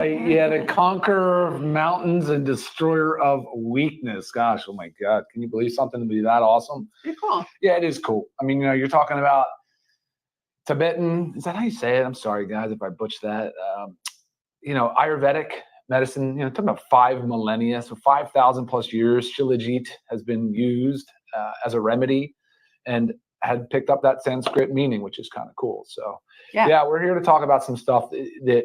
Yeah, the conqueror of mountains and destroyer of weakness. Gosh, oh my God. Can you believe something to be that awesome? Pretty cool. Yeah, it is cool. I mean, you're talking about Tibetan, is that how you say it? I'm sorry, guys, if I butcher that. Ayurvedic medicine, talking about 5 millennia, so 5,000 plus years, Shilajit has been used as a remedy and had picked up that Sanskrit meaning, which is kind of cool. So yeah, we're here to talk about some stuff that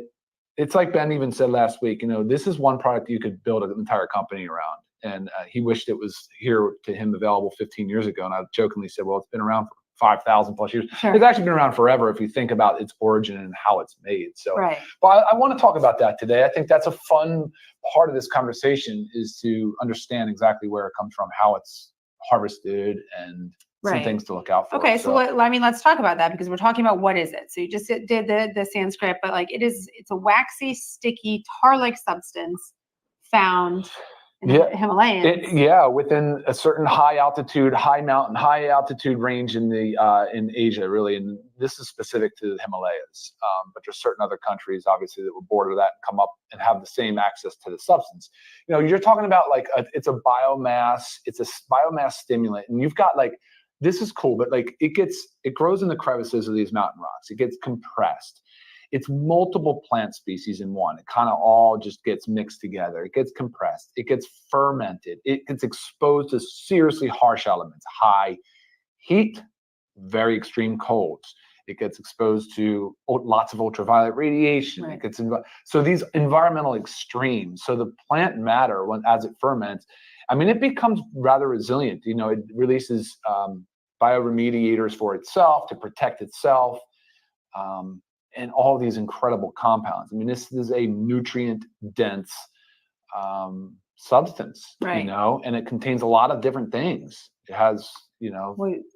it's like Ben even said last week, this is one product you could build an entire company around. And he wished it was here to him available 15 years ago. And I jokingly said, well, it's been around for 5,000 plus years. Sure. It's actually been around forever if you think about its origin and how it's made. So, but I want to talk about that today. I think that's a fun part of this conversation, is to understand exactly where it comes from, how it's harvested, and some things to look out for. Okay, so let's talk about that, because we're talking about what is it. So you just did the Sanskrit, but it's a waxy, sticky, tar-like substance found in the Himalayas. Within a certain high altitude range in Asia, really, and this is specific to the Himalayas. But there's certain other countries, obviously, that will border that and come up and have the same access to the substance. You're talking about it's a biomass stimulant, and you've got this is cool, but it grows in the crevices of these mountain rocks. It gets compressed. It's multiple plant species in one. It kind of all just gets mixed together. It gets compressed. It gets fermented. It gets exposed to seriously harsh elements, high heat, very extreme colds. It gets exposed to lots of ultraviolet radiation. Right. So these environmental extremes. So the plant matter, as it ferments, it becomes rather resilient. It releases bioremediators for itself to protect itself. And all these incredible compounds. This is a nutrient-dense substance, and it contains a lot of different things. It has,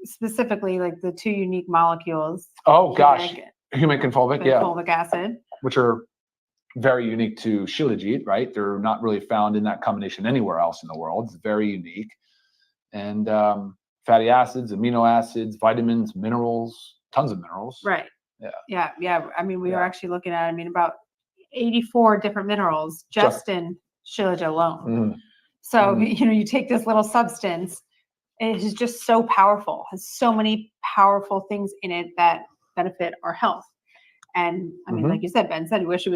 specifically the 2 unique molecules. Oh gosh, humic and fulvic, fulvic acid, which are very unique to Shilajit, right? They're not really found in that combination anywhere else in the world. It's very unique. And fatty acids, amino acids, vitamins, minerals, tons of minerals. Right. Yeah. We were actually looking at, about 84 different minerals just in Shilajit alone. Mm-hmm. So, you take this little substance, and it is just so powerful, has so many powerful things in it that benefit our health. And like you said, Ben said, he wished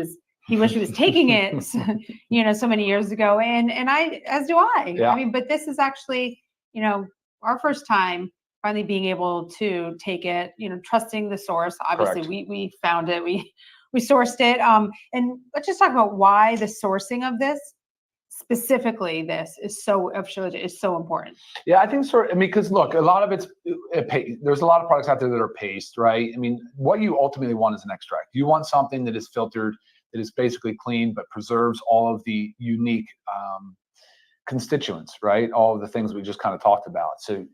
he was taking it, so many years ago. And I, as do I. Yeah. But this is actually, our first time finally being able to take it, trusting the source. Obviously, we found it, we sourced it. And let's just talk about why the sourcing of this, specifically of Shilajit, is so important. Yeah, I think so. Because look, a lot of there's a lot of products out there that are paste, right? What you ultimately want is an extract. You want something that is filtered, that is basically clean, but preserves all of the unique constituents, right? All of the things we just kind of talked about. So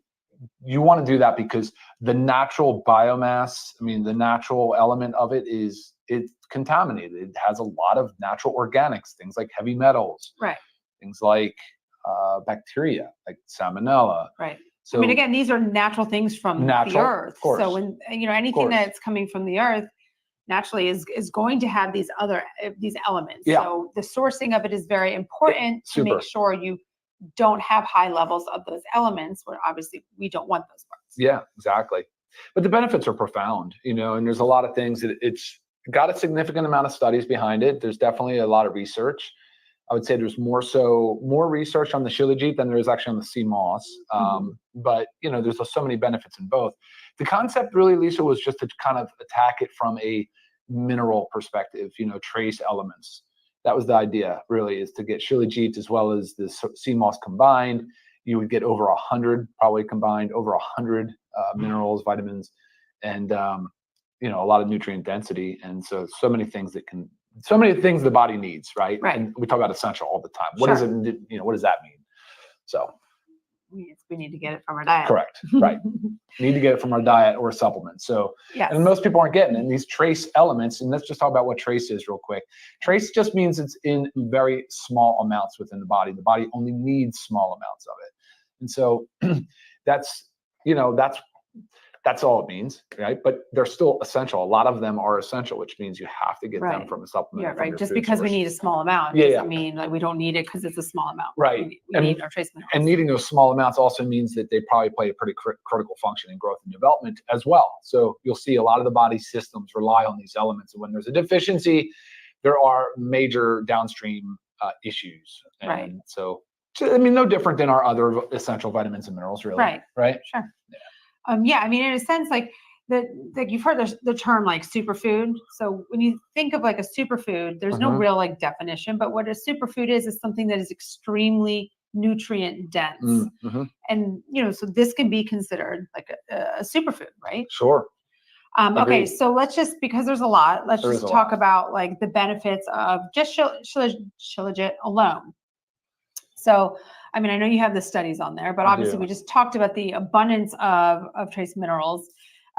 you want to do that because the natural biomass, the natural element of it's contaminated. It has a lot of natural organics, things like heavy metals, right? Things like bacteria, like salmonella. Right. So again, these are natural things from the earth. Of course. So when anything that's coming from the earth naturally is going to have these elements. Yeah. So the sourcing of it is very important to make sure you don't have high levels of those elements, where obviously we don't want those parts. Yeah, exactly. But the benefits are profound, and there's a lot of things that it's got a significant amount of studies behind it. There's definitely a lot of research. I would say there's more research on the Shilajit than there is actually on the sea moss. But there's so many benefits in both. The concept really, Lisa, was just to kind of attack it from a mineral perspective, trace elements. That was the idea, really, is to get Shilajit as well as the sea moss combined. You would get over 100, probably combined, over 100 minerals, vitamins, and a lot of nutrient density. And so many things the body needs, right? Right. And we talk about essential all the time. What is it? What does that mean? So we need to get it from our diet. Correct. Right. Need to get it from our diet or supplements. So, yes. And most people aren't getting it. And these trace elements, and let's just talk about what trace is real quick. Trace just means it's in very small amounts within the body. The body only needs small amounts of it. And so that's That's all it means, right? But they're still essential. A lot of them are essential, which means you have to get them from a supplement. Yeah, from right. your Just food because we source. need a small amount doesn't mean like we don't need it because it's a small amount. Right. We need our trace minerals. And needing those small amounts also means that they probably play a pretty critical function in growth and development as well. So you'll see a lot of the body systems rely on these elements. And when there's a deficiency, there are major downstream issues. And so, I mean, no different than our other essential vitamins and minerals, really. Right. Sure. Yeah. I mean, in a sense, like you've heard the term like superfood. So when you think of like a superfood, there's no real like definition, but what a superfood is something that is extremely nutrient dense. And, so this can be considered like a superfood, right? Sure. Okay. So because there's a lot, let's just talk about like the benefits of just Shilajit alone. So, I mean, I know you have the studies on there, but obviously we just talked about the abundance of trace minerals,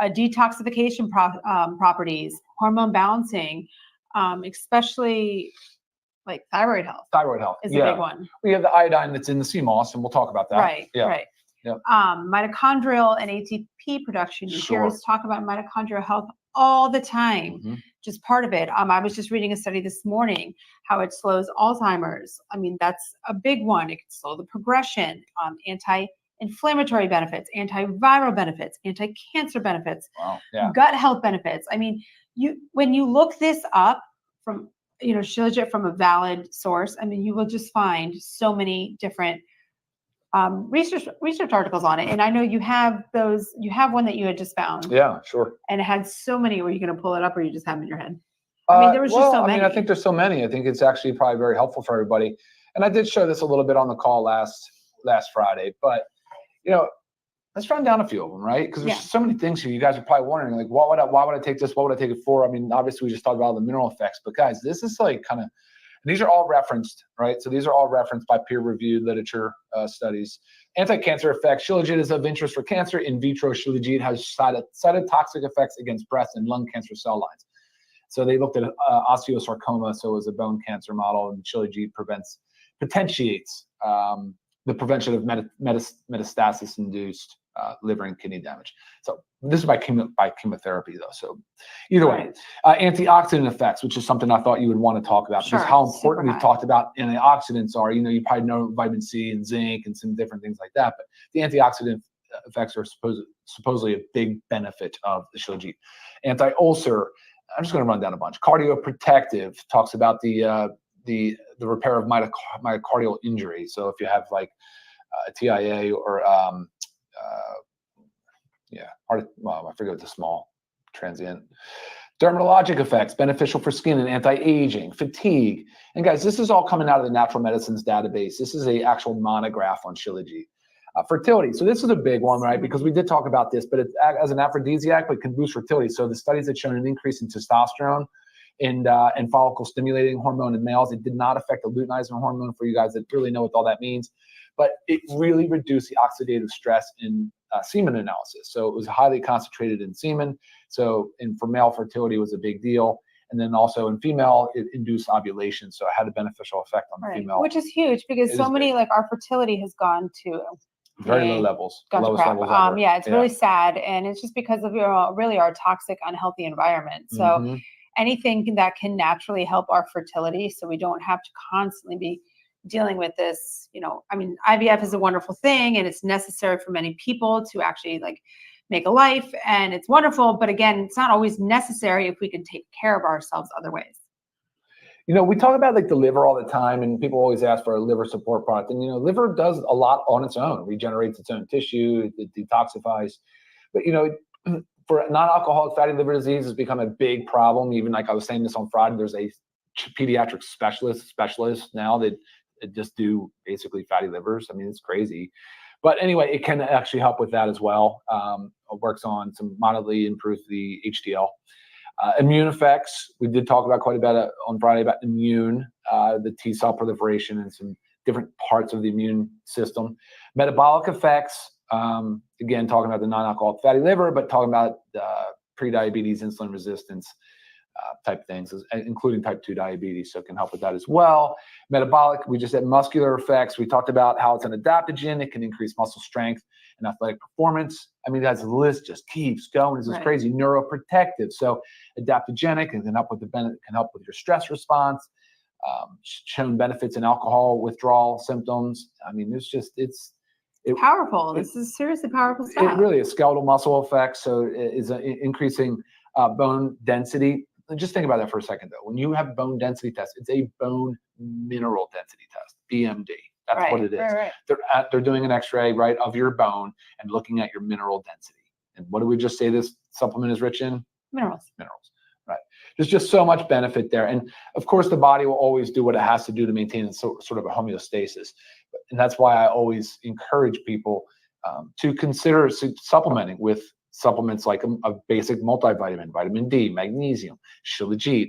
detoxification properties, hormone balancing, especially like thyroid health. Thyroid health is a big one. We have the iodine that's in the sea moss, and we'll talk about that. Right. Mitochondrial and ATP production. You hear us talk about mitochondrial health all the time. Just part of it. I was just reading a study this morning how it slows Alzheimer's. I mean, that's a big one. It can slow the progression, anti-inflammatory benefits, antiviral benefits, anti-cancer benefits, gut health benefits. I mean, when you look this up from, Shilajit from a valid source, I mean, you will just find so many different research articles on it. And I know you have one that you had just found. Yeah, sure. And it had so many. Were you going to pull it up or you just have them in your head? I mean, there was just so many. I mean, I think there's so many. I think it's actually probably very helpful for everybody. And I did show this a little bit on the call last Friday, but let's run down a few of them, right? Because there's so many things here. You guys are probably wondering, like, why would I take this? What would I take it for? I mean, obviously we just talked about all the mineral effects, but guys, this is like kind of, these are all referenced, right? So these are all referenced by peer-reviewed literature studies. Anti-cancer effects. Shilajit is of interest for cancer. In vitro, Shilajit has cytotoxic effects against breast and lung cancer cell lines. So they looked at osteosarcoma, so it was a bone cancer model, and Shilajit potentiates the prevention of metastasis-induced liver and kidney damage. So this is by chemotherapy, though. So either way, antioxidant effects, which is something I thought you would want to talk about, because how important we've talked about antioxidants are. You probably know vitamin C and zinc and some different things like that, but the antioxidant effects are supposedly a big benefit of the Shilajit. Anti-ulcer. I'm just going to run down a bunch. Cardioprotective talks about the repair of myocardial injury. So if you have like a TIA or I forget the small transient. Dermatologic effects, beneficial for skin and anti-aging, fatigue. And guys, this is all coming out of the Natural Medicines database. This is a actual monograph on Shilajit. Fertility. So this is a big one, right? Because we did talk about this, but it's as an aphrodisiac, but can boost fertility. So the studies have shown an increase in testosterone and follicle stimulating hormone in males. It did not affect the luteinizing hormone for you guys that really know what all that means, but it really reduced the oxidative stress in semen analysis. So it was highly concentrated in semen. So for male fertility was a big deal. And then also in female, it induced ovulation. So it had a beneficial effect on the female. Which is huge because so many, like our fertility has gone to very low levels. Lowest levels ever. Yeah, it's really sad. And it's just because of really our toxic, unhealthy environment. So anything that can naturally help our fertility so we don't have to constantly be dealing with this, I mean, IVF is a wonderful thing and it's necessary for many people to actually like make a life and it's wonderful. But again, it's not always necessary if we can take care of ourselves other ways. We talk about like the liver all the time and people always ask for a liver support product. And, liver does a lot on its own, regenerates its own tissue, it detoxifies. But, for non-alcoholic fatty liver disease has become a big problem. Even like I was saying this on Friday, there's a pediatric specialist now that just do basically fatty livers. I mean, it's crazy. But anyway, it can actually help with that as well. It works on some mildly improve the HDL. Immune effects, we did talk about quite a bit on Friday about the T cell proliferation and some different parts of the immune system. Metabolic effects, again, talking about the non-alcoholic fatty liver, but talking about prediabetes, insulin resistance, type things, including type 2 diabetes. So it can help with that as well. Metabolic, we just said muscular effects. We talked about how it's an adaptogen. It can increase muscle strength and athletic performance. I mean, that's the list just keeps going. This is crazy. Neuroprotective. So adaptogenic and can help with can help with your stress response. Shown benefits in alcohol withdrawal symptoms. I mean, it's powerful. This is seriously powerful stuff. It really is. Skeletal muscle effects. So it is increasing bone density. Just think about that for a second, though. When you have bone density test, it's a bone mineral density test, BMD. That's what it is. They're doing an X-ray, right, of your bone and looking at your mineral density. And what do we just say this supplement is rich in? Minerals. Right. There's just so much benefit there. And of course, the body will always do what it has to do to maintain sort of a homeostasis. And that's why I always encourage people to consider supplementing with supplements like a basic multivitamin, vitamin D, magnesium, shilajit,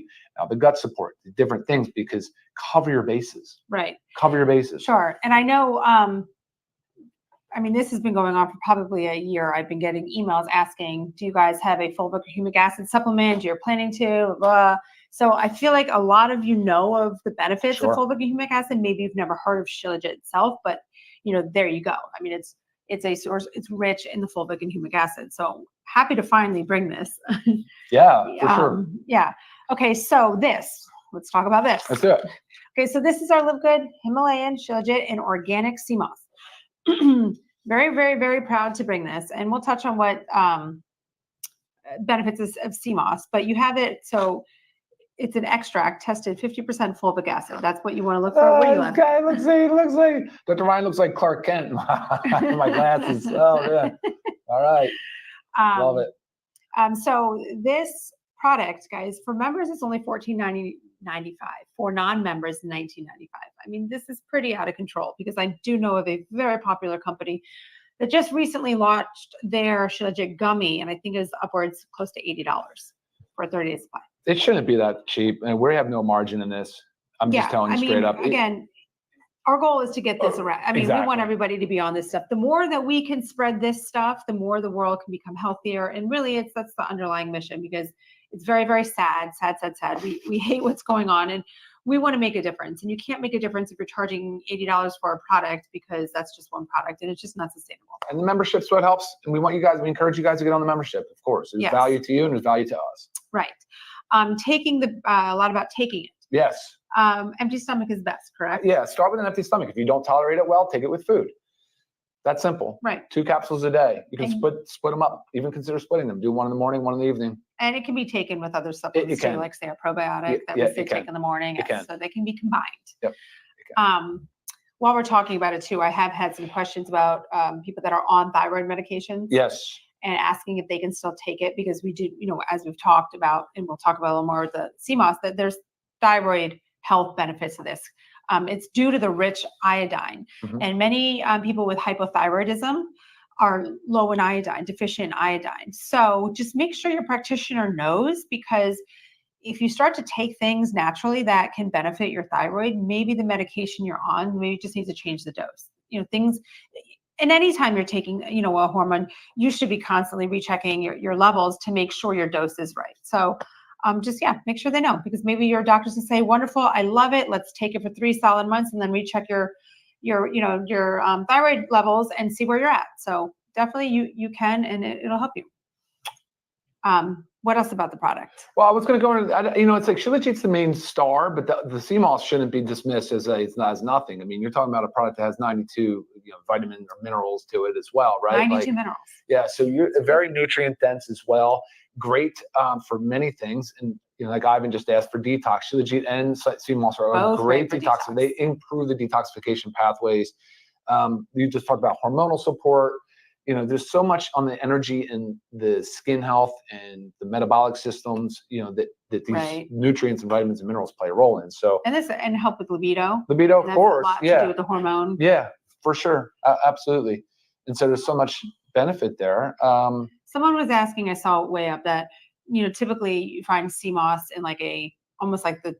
the gut support, the different things, because cover your bases. Right. Cover your bases. Sure. And I know, I mean, this has been going on for probably a year. I've been getting emails asking, do you guys have a fulvic humic acid supplement? You're planning to, blah. So I feel like a lot of you know of the benefits of fulvic humic acid. Maybe you've never heard of shilajit itself, but there you go. I mean, it's a source, it's rich in the fulvic and humic acid. So happy to finally bring this. Yeah, for sure. Yeah. Okay. So let's talk about this. Let's do it. Okay. So this is our LiveGood Himalayan shilajit and organic sea moss. Very, very, very proud to bring this. And we'll touch on what benefits of sea moss, but you have it. So it's an extract tested 50% fulvic acid. That's what you want to look for. What do you this guy looks like Dr. Ryan looks like Clark Kent in my glasses. Oh yeah. All right. Love it. So this product, guys, for members it's only $14.95. For non-members, $19.95. I mean, this is pretty out of control because I do know of a very popular company that just recently launched their shilajit gummy, and I think it is upwards close to $80 for a 30-day supply. It shouldn't be that cheap, and we have no margin in this. I'm just telling you straight up. Again, our goal is to get this around. I mean, we want everybody to be on this stuff. The more that we can spread this stuff, the more the world can become healthier. And really, that's the underlying mission, because it's very, very sad. We hate what's going on, and we want to make a difference. And you can't make a difference if you're charging $80 for a product, because that's just one product, and it's just not sustainable. And the membership's what helps. And we encourage you guys to get on the membership, of course. There's value to you and there's value to us. Right. Taking a lot about taking it. Yes. Empty stomach is best, correct? Yeah. Start with an empty stomach. If you don't tolerate it well, take it with food. That's simple. Right. 2 capsules a day. You can split them up. Even consider splitting them. Do one in the morning, one in the evening. And it can be taken with other supplements too, like say a probiotic that we say take in the morning. So they can be combined. Yep. While we're talking about it too, I have had some questions about people that are on thyroid medications. Yes. And asking if they can still take it, because we do, as we've talked about, and we'll talk about a little more with the sea moss, that there's thyroid health benefits of this. It's due to the rich iodine. And many people with hypothyroidism are low in iodine, deficient in iodine. So just make sure your practitioner knows, because if you start to take things naturally that can benefit your thyroid, maybe the medication you're on, maybe just needs to change the dose. Things. And anytime you're taking, a hormone, you should be constantly rechecking your levels to make sure your dose is right. So make sure they know, because maybe your doctors can say, wonderful, I love it. Let's take it for 3 solid months and then recheck your thyroid levels and see where you're at. So definitely you can, and it'll help you. What else about the product? Well, I was going to go into, it's like shilajit's the main star, but the sea moss shouldn't be dismissed as nothing. I mean, you're talking about a product that has 92 vitamins or minerals to it as well, right? 92 minerals. Yeah, so you're very nutrient dense as well. Great for many things, and like Ivan just asked, for detox, shilajit and sea moss are great detox. They improve the detoxification pathways. You just talked about hormonal support. There's so much on the energy and the skin health and the metabolic systems, that these nutrients and vitamins and minerals play a role in. So and help with libido. Libido, of course. A lot to do with the hormone. Yeah, for sure, absolutely. And so there's so much benefit there. Someone was asking, I saw way up that typically you find sea moss in almost like the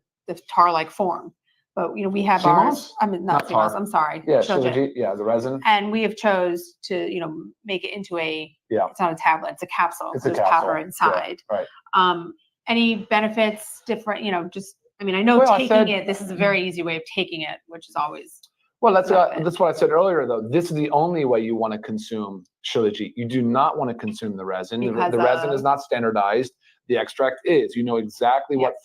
tar-like form. But we have ours. I mean, not sea moss. I'm sorry. Yeah, shilajit. Yeah, the resin. And we have chose to make it into it's not a tablet. It's a capsule. It's There's powder inside. Yeah, right. any benefits different, just, I mean, I know this is a very easy way of taking it, which is always. Well, that's what I said earlier, though. This is the only way you want to consume Shilajit. You do not want to consume the resin. The resin is not standardized. The extract is. You know exactly what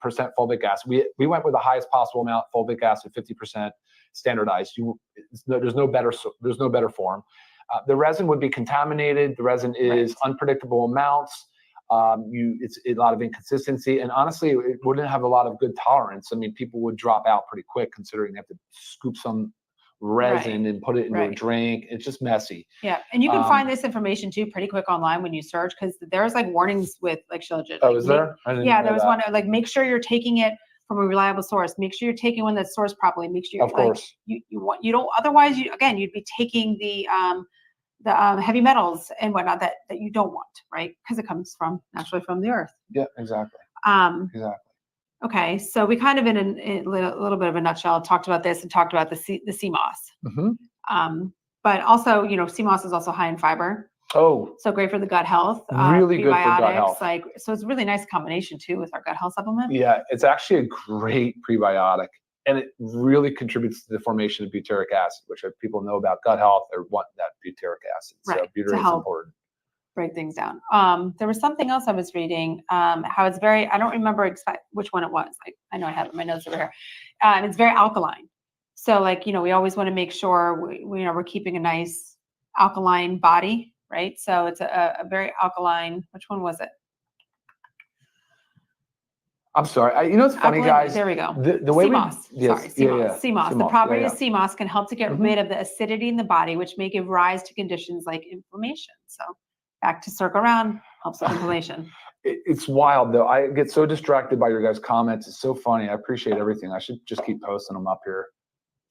percent fulvic acid. We went with the highest possible amount fulvic acid, 50% standardized. There's no better form. The resin would be contaminated. The resin is unpredictable amounts. It's a lot of inconsistency, and honestly, it wouldn't have a lot of good tolerance. I mean, people would drop out pretty quick considering they have to scoop some resin and put it into a drink. It's just messy. Yeah, and you can find this information too pretty quick online when you search, because there's like warnings with like Shilajit. Oh, is there? There was one like, make sure you're taking it from a reliable source. Make sure you're taking one that's sourced properly. Make sure, of course, you don't. Otherwise, you'd be taking the heavy metals and whatnot that you don't want, right? Because it comes naturally from the earth. Yeah, exactly. Exactly. Okay, so we kind of in a little bit of a nutshell talked about this and talked about the sea moss. Mm-hmm. But also, sea moss is also high in fiber. Oh, so great for the gut health. Really good for gut health. So it's a really nice combination too with our gut health supplement. Yeah, it's actually a great prebiotic. And it really contributes to the formation of butyric acid, which people know about gut health or want that butyric acid. Right. So butyric is important. Break things down. There was something else I was reading, how it's I don't remember which one it was. I know I have it in my notes over here. It's very alkaline. So we always want to make sure we're keeping a nice alkaline body, right? So it's a very alkaline, which one was it? I'm sorry. It's funny, guys. There we go. The way sea moss. Sea moss. The property of sea moss can help to get rid of the acidity in the body, which may give rise to conditions like inflammation. So back to circle around, helps with inflammation. It's wild, though. I get so distracted by your guys' comments. It's so funny. I appreciate everything. I should just keep posting them up here.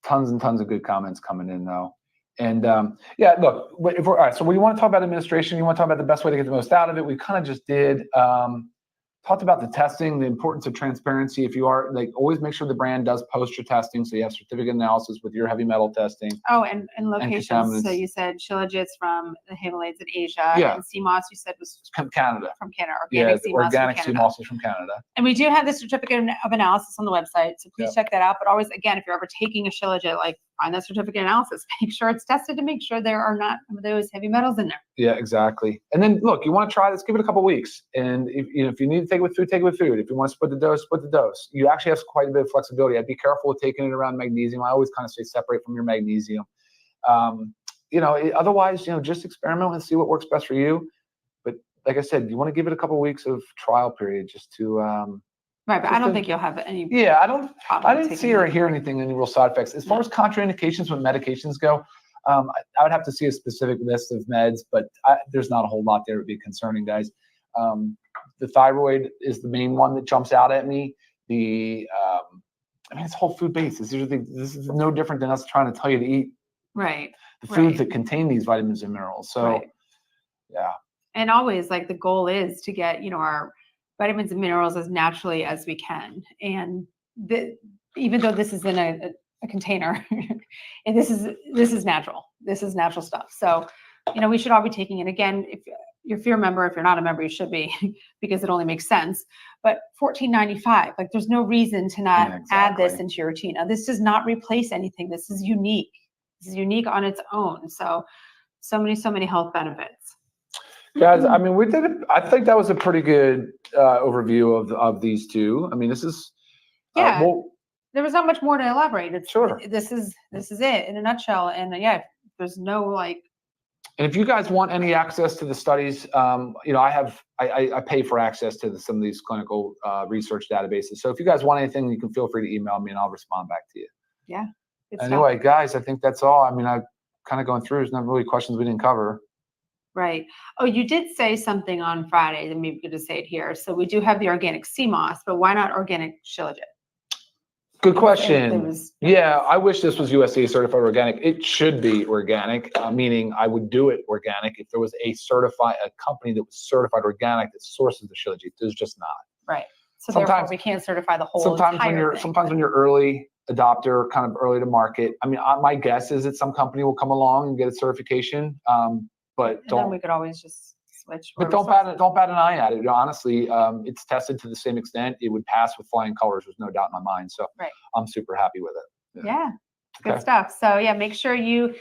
Tons and tons of good comments coming in, though. And look, all right. So when you want to talk about administration, you want to talk about the best way to get the most out of it. We kind of just did. Talked about the testing, the importance of transparency. If you are always make sure the brand does post your testing, so you have certificate analysis with your heavy metal testing. Oh, and locations. So you said Shilajit's from the Himalayas in Asia, and sea moss you said was from Canada. From Canada, organic sea moss is from Canada. And we do have the certificate of analysis on the website, so please check that out. But always, again, if you're ever taking a Shilajit, find that certificate analysis. Make sure it's tested to make sure there are not some of those heavy metals in there. Yeah, exactly. And then look, you want to try this, give it a couple weeks. And if you need to take it with food, take it with food. If you want to split the dose, split the dose. You actually have quite a bit of flexibility. I'd be careful with taking it around magnesium. I always kind of say separate from your magnesium. Otherwise, just experiment and see what works best for you. But like I said, you want to give it a couple weeks of trial period just to right, but I don't think you'll have any. Yeah, I didn't see or hear anything, any real side effects. As far as contraindications when medications go, I would have to see a specific list of meds, but there's not a whole lot there to be concerning, guys. The thyroid is the main one that jumps out at me. It's whole food based. This is no different than us trying to tell you to eat the foods that contain these vitamins and minerals. So, yeah. And always the goal is to get our vitamins and minerals as naturally as we can. And even though this is in a container, and this is natural. This is natural stuff. So, we should all be taking it. Again, if you're a member, if you're not a member, you should be, because it only makes sense. But $14.95, there's no reason to not add this into your routine. Now, this does not replace anything. This is unique. This is unique on its own. So many health benefits. Guys, we did it. I think that was a pretty good overview of these two. This is there was not much more to elaborate. This is it in a nutshell. And there's no And if you guys want any access to the studies, I pay for access to some of these clinical research databases. So if you guys want anything, you can feel free to email me and I'll respond back to you. Yeah. Anyway, guys, I think that's all. I've kind of going through. There's not really questions we didn't cover. Right. Oh, you did say something on Friday, and maybe we could just say it here. So we do have the organic sea moss, but why not organic Shilajit? Good question. I wish this was USDA certified organic. It should be organic, meaning I would do it organic if there was a company that was certified organic that sources the Shilajit. There's just not. Right. So therefore, we can't certify the whole. Sometimes when you're early adopter, kind of early to market. My guess is that some company will come along and get a certification. But then we could always just switch. But don't bat an eye at it. Honestly, it's tested to the same extent. It would pass with flying colors. There's no doubt in my mind. So I'm super happy with it. Yeah. Good stuff. So yeah, make sure you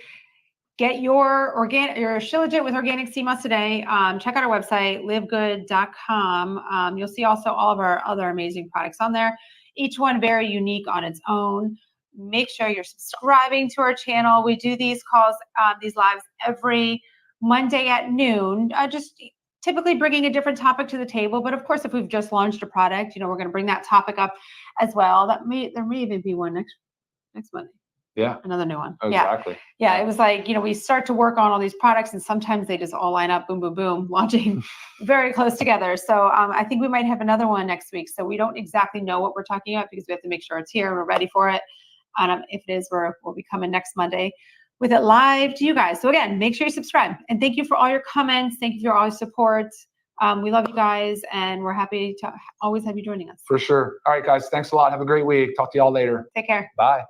get your Shilajit with organic sea moss today. Check out our website, livegood.com. You'll see also all of our other amazing products on there, each one very unique on its own. Make sure you're subscribing to our channel. We do these calls, these lives every Monday at noon, just typically bringing a different topic to the table. But of course, if we've just launched a product, we're going to bring that topic up as well. There may even be one next Monday. Yeah. Another new one. Exactly. Yeah. It was like, we start to work on all these products and sometimes they just all line up, boom, boom, boom, launching very close together. So I think we might have another one next week. So we don't exactly know what we're talking about because we have to make sure it's here and we're ready for it. If it is, we'll be coming next Monday with it live to you guys. So again, make sure you subscribe and thank you for all your comments. Thank you for all your support. We love you guys and we're happy to always have you joining us. For sure. All right, guys. Thanks a lot. Have a great week. Talk to y'all later. Take care. Bye.